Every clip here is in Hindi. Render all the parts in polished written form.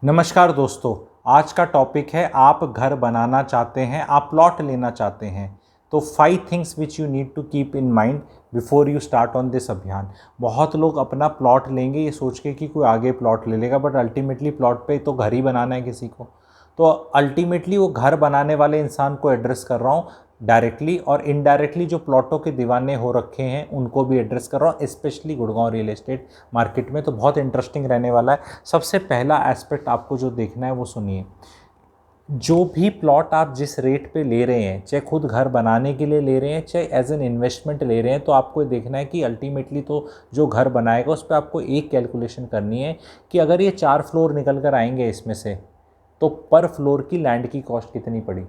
नमस्कार दोस्तों। आज का टॉपिक है आप घर बनाना चाहते हैं, आप प्लॉट लेना चाहते हैं तो 5 things which you need to keep in mind before you start on this अभियान। बहुत लोग अपना प्लॉट लेंगे ये सोच के कि कोई आगे प्लॉट ले लेगा, बट अल्टीमेटली प्लॉट पे तो घर ही बनाना है किसी को। तो अल्टीमेटली वो घर बनाने वाले इंसान को एड्रेस कर रहा हूँ डायरेक्टली, और इनडायरेक्टली जो प्लॉटों के दीवाने हो रखे हैं उनको भी एड्रेस कर रहा हूँ, specially Gurgaon real estate market में। तो बहुत इंटरेस्टिंग रहने वाला है। सबसे पहला एस्पेक्ट आपको जो देखना है वो सुनिए। जो भी प्लॉट आप जिस रेट पे ले रहे हैं, चाहे खुद घर बनाने के लिए ले रहे हैं चाहे एज एन इन्वेस्टमेंट ले रहे हैं, तो आपको ये देखना है कि अल्टीमेटली तो जो घर बनाएगा उस पर आपको एक कैलकुलेशन करनी है कि अगर ये 4 फ्लोर निकल कर आएंगे इसमें से, तो पर फ्लोर की लैंड की कॉस्ट कितनी पड़ी।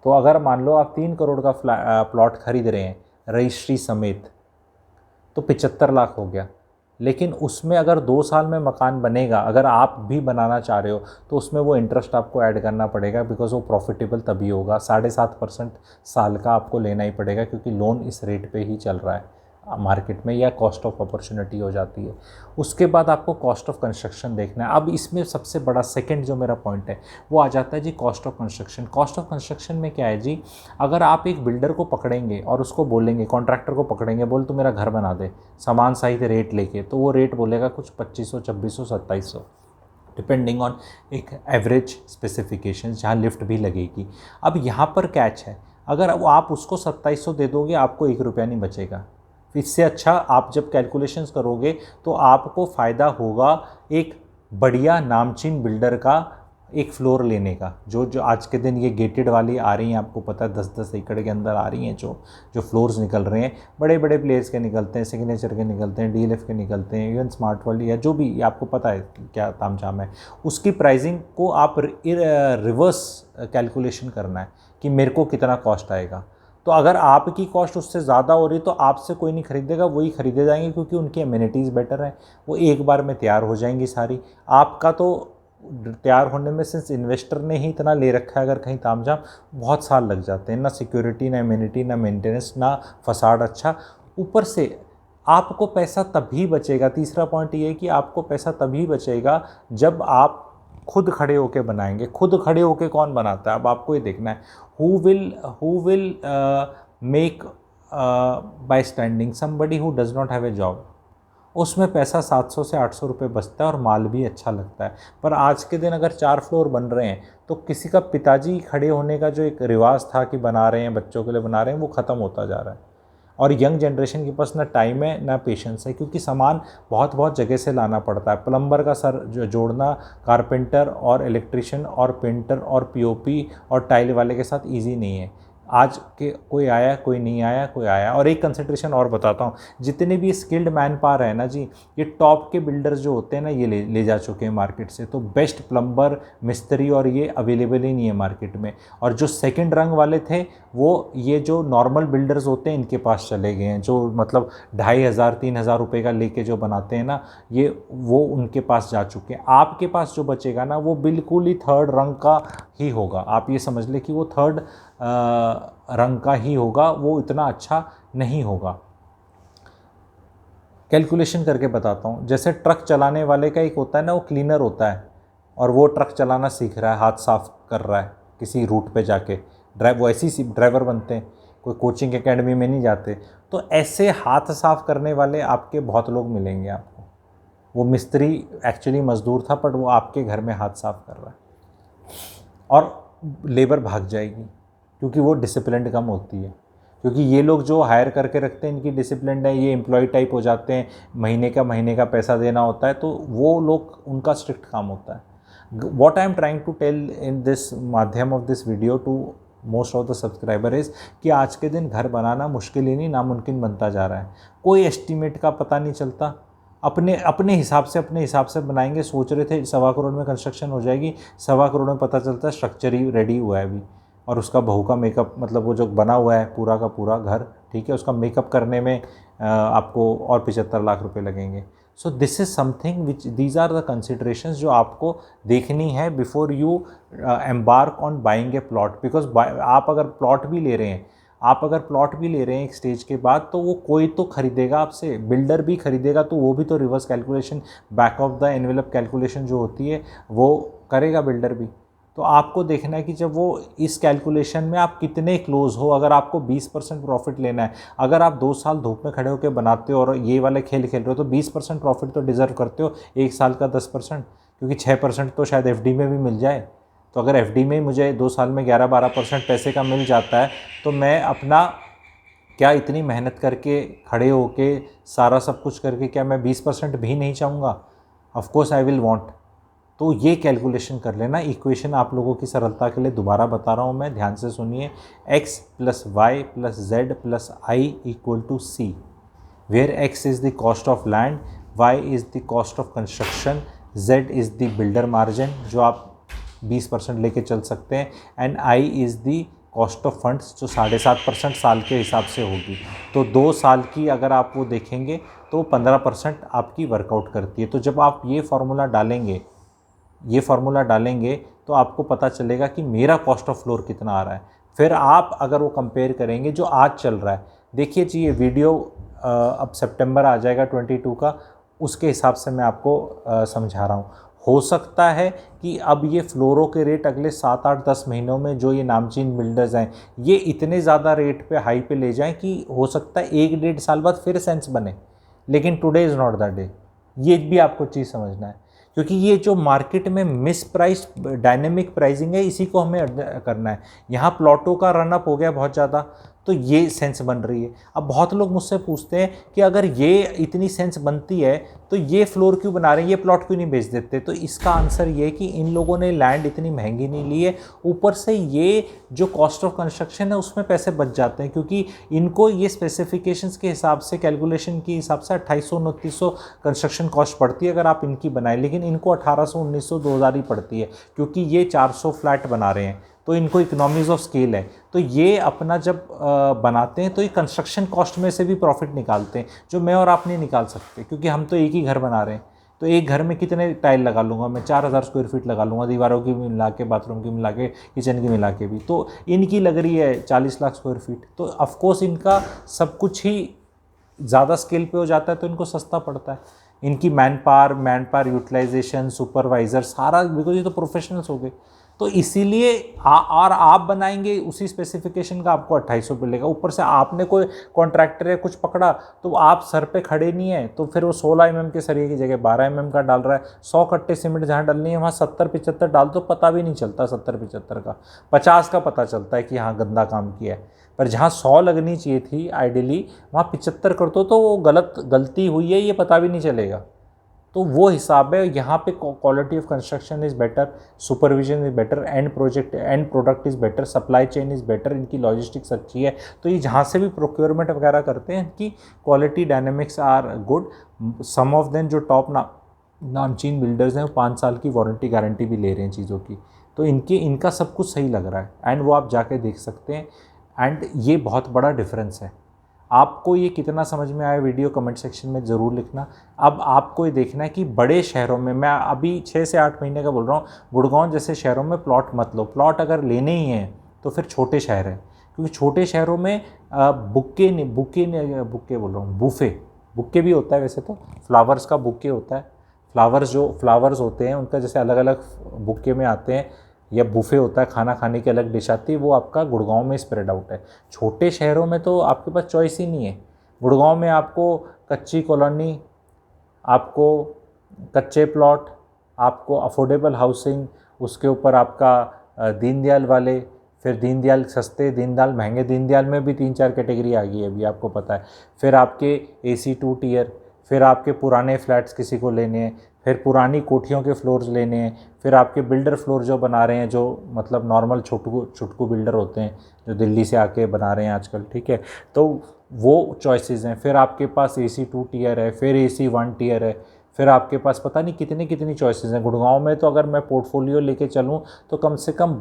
तो अगर मान लो आप 3 करोड़ का प्लॉट खरीद रहे हैं रजिस्ट्री समेत, तो 75 लाख हो गया। लेकिन उसमें अगर 2 साल में मकान बनेगा, अगर आप भी बनाना चाह रहे हो, तो उसमें वो इंटरेस्ट आपको ऐड करना पड़ेगा, बिकॉज वो प्रॉफिटेबल तभी होगा। 7.5% साल का आपको लेना ही पड़ेगा, क्योंकि लोन इस रेट पे ही चल रहा है मार्केट में, या कॉस्ट ऑफ अपॉर्चुनिटी हो जाती है। उसके बाद आपको कॉस्ट ऑफ कंस्ट्रक्शन देखना है। अब इसमें सबसे बड़ा सेकंड जो मेरा पॉइंट है वो आ जाता है जी cost of construction. Cost of construction में क्या है जी, अगर आप एक बिल्डर को पकड़ेंगे और उसको बोलेंगे, कॉन्ट्रैक्टर को पकड़ेंगे, बोल तू मेरा घर बना दे सामान सहित रेट लेके, तो वो रेट बोलेगा कुछ 2500, 2600, 2700, डिपेंडिंग ऑन एक एवरेज स्पेसिफिकेशन, जहाँ लिफ्ट भी लगेगी। अब यहाँ पर कैच है, अगर वो आप उसको 2700 दे दोगे, आपको 1 रुपया नहीं बचेगा। इससे अच्छा आप जब कैलकुलेशंस करोगे तो आपको फ़ायदा होगा एक बढ़िया नामचीन बिल्डर का एक फ्लोर लेने का। जो जो आज के दिन ये गेटेड वाली आ रही हैं, आपको पता है 10-10 एकड़ के अंदर आ रही हैं जो जो फ्लोर्स निकल रहे हैं, बड़े बड़े प्लेयर्स के निकलते हैं, सिग्नेचर के निकलते हैं, डीएलएफ के निकलते हैं, इवन स्मार्ट वर्ल्ड या जो भी आपको पता है क्या तामझाम है। उसकी प्राइसिंग को आप रिवर्स कैलकुलेशन करना है कि मेरे को कितना कॉस्ट आएगा। तो अगर आपकी कॉस्ट उससे ज़्यादा हो रही तो आपसे कोई नहीं खरीदेगा, वही खरीदे जाएंगे, क्योंकि उनकी एमिनिटीज़ बेटर हैं, वो एक बार में तैयार हो जाएंगी सारी। आपका तो तैयार होने में, सिंस इन्वेस्टर ने ही इतना ले रखा है, अगर कहीं तामझाम, बहुत साल लग जाते हैं, ना सिक्योरिटी, ना एमिनिटी, ना मेंटेनेंस, ना फसाड अच्छा। ऊपर से आपको पैसा तभी बचेगा। तीसरा पॉइंट ये है कि आपको पैसा तभी बचेगा जब आप खुद खड़े होके बनाएंगे। खुद खड़े होके कौन बनाता है, अब आपको ये देखना है। Who will make bye standing somebody who does not have a job. उसमें पैसा 700 से 800 रुपये बचता है और माल भी अच्छा लगता है। पर आज के दिन अगर 4 फ्लोर बन रहे हैं तो किसी का पिताजी खड़े होने का जो एक रिवाज था कि बना रहे हैं, बच्चों के लिए बना रहे हैं, वो ख़त्म होता जा रहा है। और यंग जनरेशन के पास ना टाइम है ना पेशेंस है, क्योंकि सामान बहुत बहुत जगह से लाना पड़ता है। प्लम्बर का सर जो जोड़ना कारपेंटर और इलेक्ट्रिशियन और पेंटर और पीओपी और टाइल वाले के साथ इजी नहीं है। आज के कोई आया, कोई नहीं आया, कोई आया। और एक कंसिडरेशन और बताता हूँ, जितने भी स्किल्ड मैन पावर है ना जी, ये टॉप के बिल्डर्स जो होते हैं ना, ये ले जा चुके हैं मार्केट से। तो बेस्ट प्लम्बर, मिस्त्री और ये अवेलेबल ही नहीं है मार्केट में। और जो सेकंड रंग वाले थे वो ये जो नॉर्मल बिल्डर्स होते हैं इनके पास चले गए हैं, जो मतलब 2500-3000 रुपये का लेके जो बनाते हैं ना, ये वो उनके पास जा चुके हैं। आपके पास जो बचेगा ना वो बिल्कुल ही थर्ड रंग का ही होगा। आप ये समझ लें कि वो थर्ड रंग का ही होगा, वो इतना अच्छा नहीं होगा। कैलकुलेशन करके बताता हूँ। जैसे ट्रक चलाने वाले का एक होता है ना, वो क्लीनर होता है, और वो ट्रक चलाना सीख रहा है, हाथ साफ कर रहा है किसी रूट पे जाके, वो ऐसे ही ड्राइवर बनते हैं, कोई कोचिंग एकेडमी में नहीं जाते। तो ऐसे हाथ साफ करने वाले आपके बहुत लोग मिलेंगे आपको। वो मिस्त्री एक्चुअली मजदूर था, बट वो आपके घर में हाथ साफ कर रहा है, और लेबर भाग जाएगी, क्योंकि वो डिसिप्लिन कम होती है। क्योंकि ये लोग जो हायर करके रखते हैं इनकी डिसिप्लिन है, ये एम्प्लॉय टाइप हो जाते हैं, महीने का पैसा देना होता है, तो वो लोग, उनका स्ट्रिक्ट काम होता है। What I am trying to tell in this माध्यम of this video to most of the subscriber is कि आज के दिन घर बनाना मुश्किल ही नहीं, नामुमकिन बनता जा रहा है। कोई एस्टिमेट का पता नहीं चलता, अपने हिसाब से बनाएंगे। सोच रहे थे 1.25 करोड़ में कंस्ट्रक्शन हो जाएगी, 1.25 करोड़ में पता चलता है स्ट्रक्चर ही रेडी हुआ है अभी, और उसका बहू का मेकअप, मतलब वो जो बना हुआ है पूरा का पूरा घर, ठीक है, उसका मेकअप करने में आपको और 75 लाख रुपए लगेंगे। So this is something which, these are the considerations जो आपको देखनी है before you embark on buying a plot. Because आप अगर प्लॉट भी ले रहे हैं, आप अगर प्लॉट भी ले रहे हैं एक स्टेज के बाद तो वो कोई तो खरीदेगा आपसे, बिल्डर भी खरीदेगा, तो वो भी तो reverse calculation, back of the envelope calculation जो होती है वो करेगा बिल्डर भी। तो आपको देखना है कि जब वो इस कैलकुलेशन में आप कितने क्लोज हो। अगर आपको 20% प्रॉफिट लेना है, अगर आप 2 साल धूप में खड़े होकर बनाते हो और ये वाले खेल खेल रहे हो तो 20% प्रॉफिट तो डिजर्व करते हो, 1 साल का 10%, क्योंकि 6% तो शायद एफडी में भी मिल जाए। तो अगर एफडी में मुझे 2 साल में 11-12% पैसे का मिल जाता है तो मैं अपना क्या इतनी मेहनत करके खड़े होके सारा सब कुछ करके क्या मैं 20% भी नहीं चाहूँगा? Of course I will want. तो ये कैलकुलेशन कर लेना। इक्वेशन आप लोगों की सरलता के लिए दोबारा बता रहा हूँ मैं, ध्यान से सुनिए। x + y + z + i = c, where x is the cost of land, y is the cost of construction, z is the builder margin जो आप 20% लेके चल सकते हैं, and i is the cost of funds जो 7.5% साल के हिसाब से होगी। तो 2 साल की अगर आप वो देखेंगे तो 15% आपकी वर्कआउट करती है। तो जब आप ये फार्मूला डालेंगे तो आपको पता चलेगा कि मेरा कॉस्ट ऑफ फ्लोर कितना आ रहा है। फिर आप अगर वो कंपेयर करेंगे जो आज चल रहा है, देखिए जी ये वीडियो अब सितंबर आ जाएगा 22 का, उसके हिसाब से मैं आपको समझा रहा हूँ। हो सकता है कि अब ये फ्लोरों के रेट अगले 7, 8, 10 महीनों में जो ये नामचीन बिल्डर्स हैं ये इतने ज़्यादा रेट पे हाई पे ले जाएं कि हो सकता है 1-1.5 साल बाद फिर सेंस बने, लेकिन today is not the day. ये भी आपको चीज़ समझना है, क्योंकि ये जो मार्केट में मिस प्राइस डायनेमिक प्राइसिंग है इसी को हमें करना है। यहाँ प्लॉटों का रनअप हो गया बहुत ज़्यादा तो ये सेंस बन रही है। अब बहुत लोग मुझसे पूछते हैं कि अगर ये इतनी सेंस बनती है तो ये फ्लोर क्यों बना रहे हैं, ये प्लॉट क्यों नहीं बेच देते? तो इसका आंसर ये है कि इन लोगों ने लैंड इतनी महंगी नहीं ली है, ऊपर से ये जो कॉस्ट ऑफ कंस्ट्रक्शन है उसमें पैसे बच जाते हैं, क्योंकि इनको ये स्पेसिफिकेशंस के हिसाब से कैलकुलेशन के हिसाब से 2800-2900 कंस्ट्रक्शन कॉस्ट पड़ती है अगर आप इनकी बनाएं, लेकिन इनको 1800-1900-2000 ही पड़ती है, क्योंकि ये 400 फ्लैट बना रहे हैं तो इनको इकोनॉमीज़ ऑफ स्केल है। तो ये अपना जब बनाते हैं तो ये कंस्ट्रक्शन कॉस्ट में से भी प्रॉफिट निकालते हैं जो मैं और आप नहीं निकाल सकते, क्योंकि हम तो एक ही घर बना रहे हैं। तो एक घर में कितने टाइल लगा लूँगा मैं? 4000 स्क्वायर फीट लगा लूँगा, दीवारों की मिला के, बाथरूम की मिला के, किचन की मिला के भी। तो इनकी लग रही है 40 लाख स्क्वायर फीट, तो ऑफकोर्स इनका सब कुछ ही ज़्यादा स्केल पे हो जाता है तो इनको सस्ता पड़ता है। इनकी मैन पावर यूटिलाइजेशन, सुपरवाइज़र सारा, बिकॉज ये तो प्रोफेशनल्स हो गए। तो इसीलिए और आप बनाएंगे उसी स्पेसिफिकेशन का आपको 2800 मिलेगा। ऊपर से आपने कोई कॉन्ट्रैक्टर या कुछ पकड़ा तो आप सर पे खड़े नहीं है, तो फिर वो 16 mm के सरिये की जगह 12 mm का डाल रहा है। 100 कट्टे सीमेंट जहाँ डालनी है वहाँ 70-75 डाल दो, पता भी नहीं चलता 70-75 का, 50 का पता चलता है कि हाँ गंदा काम किया है। पर जहाँ 100 लगनी चाहिए थी आइडियली वहाँ 75 कर दो तो वो गलती हुई है ये पता भी नहीं चलेगा। तो वो हिसाब है। यहाँ पे quality of construction is better, supervision is better, and product is better, supply chain is better, इनकी लॉजिस्टिक्स अच्छी है। तो ये जहाँ से भी प्रोक्योरमेंट वगैरह करते हैं इनकी quality dynamics are good. Some of them जो टॉप नामचीन बिल्डर्स हैं वो 5 साल की वारंटी गारंटी भी ले रहे हैं चीज़ों की। तो इनका सब कुछ सही लग रहा है एंड वो आप जाके देख सकते हैं। एंड ये बहुत बड़ा डिफरेंस है। आपको ये कितना समझ में आया वीडियो कमेंट सेक्शन में ज़रूर लिखना। अब आपको ये देखना है कि बड़े शहरों में, मैं अभी 6 से 8 महीने का बोल रहा हूँ, गुड़गांव जैसे शहरों में प्लॉट मत लो। प्लॉट अगर लेने ही हैं तो फिर छोटे शहर हैं, क्योंकि छोटे शहरों में बुके भी होता है। वैसे तो फ्लावर्स का बुके होता है, फ्लावर्स होते हैं उनका जैसे अलग अलग बुके में आते हैं, या बुफे होता है, खाना खाने की अलग डिश आती है, वो आपका गुड़गांव में स्प्रेड आउट है। छोटे शहरों में तो आपके पास चॉइस ही नहीं है। गुड़गांव में आपको कच्ची कॉलोनी, आपको कच्चे प्लॉट, आपको अफोर्डेबल हाउसिंग, उसके ऊपर आपका दीनदयाल वाले, फिर दीनदयाल सस्ते, दीनदयाल महंगे, दीनदयाल में भी 3-4 कैटेगरी आ गई है अभी आपको पता है। फिर आपके AC 2 टियर, फिर आपके पुराने फ्लैट्स किसी को लेने हैं, फिर पुरानी कोठियों के फ्लोर्स लेने हैं, फिर आपके बिल्डर फ्लोर जो बना रहे हैं, जो मतलब नॉर्मल छुटकू बिल्डर होते हैं जो दिल्ली से आके बना रहे हैं आजकल, ठीक है, तो वो चॉइसेस हैं। फिर आपके पास AC 2 टियर है, फिर AC 1 टियर है, फिर आपके पास पता नहीं कितनी चॉइसेस हैं। गुड़गांव में तो अगर मैं पोर्टफोलियो लेके चलूँ तो कम से कम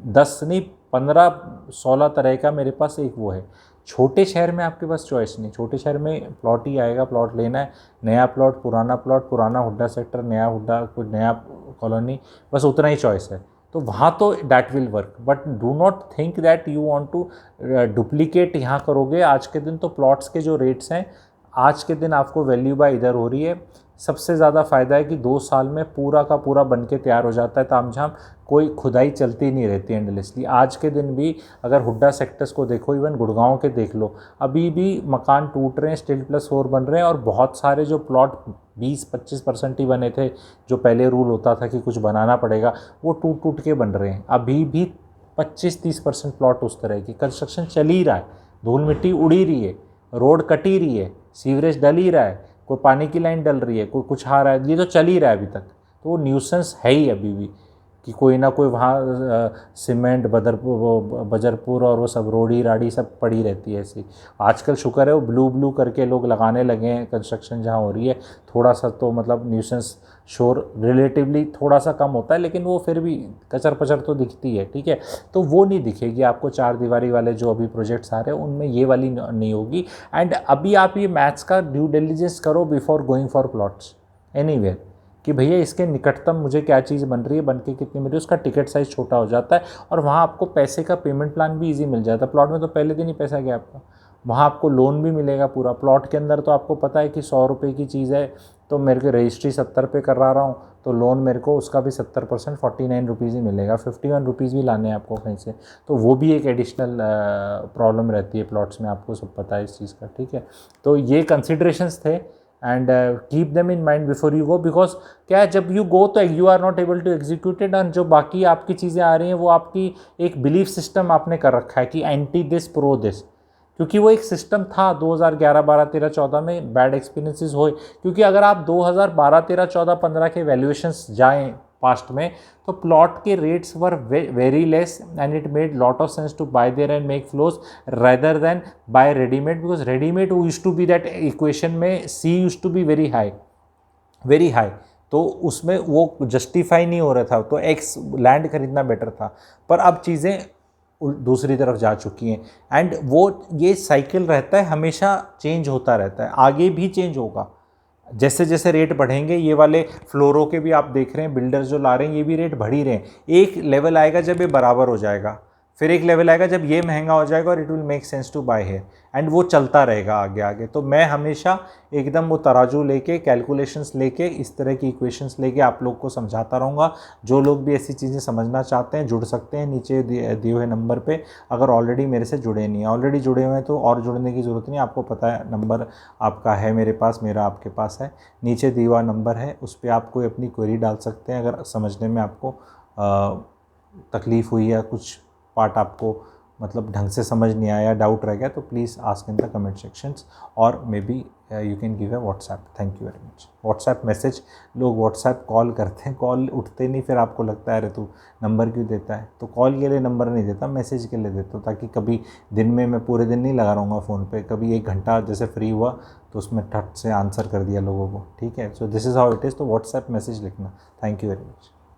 10 नहीं 15-16 तरह का मेरे पास एक वो है। छोटे शहर में आपके पास चॉइस नहीं, छोटे शहर में प्लॉट ही आएगा, प्लॉट लेना है, नया प्लॉट, पुराना हुड्डा सेक्टर, नया हुड्डा, कुछ नया कॉलोनी, बस उतना ही चॉइस है। तो वहाँ तो that will work, but do not think that you want to duplicate यहाँ करोगे। आज के दिन तो प्लॉट्स के जो रेट्स हैं, आज के दिन आपको वैल्यू बाय इधर हो रही है। सबसे ज़्यादा फ़ायदा है कि 2 साल में पूरा का पूरा बन के तैयार हो जाता है तामझाम, कोई खुदाई चलती नहीं रहती एंडलेसली। आज के दिन भी अगर हुड्डा सेक्टर्स को देखो, इवन गुड़गांव के देख लो, अभी भी मकान टूट रहे हैं, स्टील प्लस 4 बन रहे हैं, और बहुत सारे जो प्लॉट 20-25% ही बने थे, जो पहले रूल होता था कि कुछ बनाना पड़ेगा, वो टूट टूट के बन रहे हैं। अभी भी 25-30% प्लॉट उस तरह की कंस्ट्रक्शन चल ही रहा है, धूल मिट्टी उड़ी रही है, रोड कट ही रही है, सीवरेज डल ही रहा है, कोई पानी की लाइन डल रही है, कोई कुछ आ रहा है, ये तो चल ही रहा है अभी तक। तो वो न्यूसेंस है ही अभी भी कि कोई ना कोई वहाँ सीमेंट बजरपुर और वो सब रोड़ी राड़ी सब पड़ी रहती है ऐसी। आजकल शुक्र है वो ब्लू करके लोग लगाने लगे हैं, कंस्ट्रक्शन जहाँ हो रही है थोड़ा सा तो मतलब न्यूसेंस शोर रिलेटिवली थोड़ा सा कम होता है, लेकिन वो फिर भी कचर पचर तो दिखती है, ठीक है। तो वो नहीं दिखेगी आपको, 4 दीवारी वाले जो अभी प्रोजेक्ट्स आ रहे हैं उनमें ये वाली नहीं होगी। एंड अभी आप ये मैथ्स का ड्यू डिलिजेंस करो before going for plots anywhere, कि भैया इसके निकटतम मुझे क्या चीज़ बन रही है, बन के कितनी मिल रही है, उसका टिकट साइज़ छोटा हो जाता है, और वहाँ आपको पैसे का पेमेंट प्लान भी इजी मिल जाता है। प्लॉट में तो पहले दिन ही पैसा गया आपका, वहाँ आपको लोन भी मिलेगा पूरा। प्लॉट के अंदर तो आपको पता है कि 100 रुपये की चीज़ है, तो मेरे को रजिस्ट्री 70 पे करा रहा हूँ, तो लोन मेरे को उसका भी 70% 49 रुपीज़ ही मिलेगा, 51 रुपीज़ भी लाने हैं आपको कहीं से। तो वो भी एक एडिशनल प्रॉब्लम रहती है प्लॉट्स में, आपको सब पता है इस चीज़ का, ठीक है। तो ये कंसिडरेशंस थे, and keep them in mind before you go, because क्या है, जब यू गो तो you are not able to execute it, and जो बाकी आपकी चीज़ें आ रही हैं वो आपकी एक बिलीफ सिस्टम आपने कर रखा है कि एंटी दिस प्रो दिस, क्योंकि वो एक सिस्टम था 2011, 12, 13, 14 में बैड एक्सपीरियंसेस हुए। क्योंकि अगर आप 2012, 13, 14, 15 के वैल्यूएशंस जाएँ पास्ट में, तो प्लॉट के rates were very less, and it made lot of sense to buy there and make floors rather than buy readymade, because readymade used to be that equation में सी used to be very high, तो उसमें वो जस्टिफाई नहीं हो रहा था, तो एक्स लैंड खरीदना बेटर था। पर अब चीज़ें दूसरी तरफ जा चुकी हैं, एंड वो ये साइकिल रहता है, हमेशा चेंज होता रहता है, आगे भी चेंज होगा। जैसे जैसे रेट बढ़ेंगे, ये वाले फ्लोरों के भी आप देख रहे हैं, बिल्डर्स जो ला रहे हैं ये भी रेट बढ़ ही रहे हैं। एक लेवल आएगा जब ये बराबर हो जाएगा, फिर एक लेवल आएगा जब ये महंगा हो जाएगा, और it will make sense to buy है, एंड वो चलता रहेगा आगे आगे। तो मैं हमेशा एकदम वो तराजू लेके, कैलकुलेशंस लेके, इस तरह की इक्वेशंस लेके आप लोग को समझाता रहूँगा। जो लोग भी ऐसी चीज़ें समझना चाहते हैं जुड़ सकते हैं नीचे दिए हुए नंबर पे, अगर ऑलरेडी मेरे से जुड़े नहीं हैं। ऑलरेडी जुड़े हुए हैं तो और जुड़ने की ज़रूरत नहीं, आपको पता है नंबर आपका है मेरे पास, मेरा आपके पास है, नीचे दिया हुआ नंबर है, उस पर आप कोई अपनी क्वेरी डाल सकते हैं। अगर समझने में आपको तकलीफ़ हुई या कुछ पार्ट आपको मतलब ढंग से समझ नहीं आया, डाउट रह गया, तो please ask in the comment sections, और maybe you can give a WhatsApp. Thank you very much. WhatsApp message, लोग व्हाट्सएप कॉल करते हैं, कॉल उठते नहीं, फिर आपको लगता है अरे तू नंबर क्यों देता है, तो कॉल के लिए नंबर नहीं देता, मैसेज के लिए देता हूँ, ताकि कभी दिन में मैं पूरे दिन नहीं लगा रहूँगा फ़ोन पे, कभी 1 घंटा जैसे फ्री हुआ तो उसमें ठट से आंसर कर दिया लोगों को, ठीक है। सो this is how it is. तो व्हाट्सएप मैसेज लिखना। Thank you very much.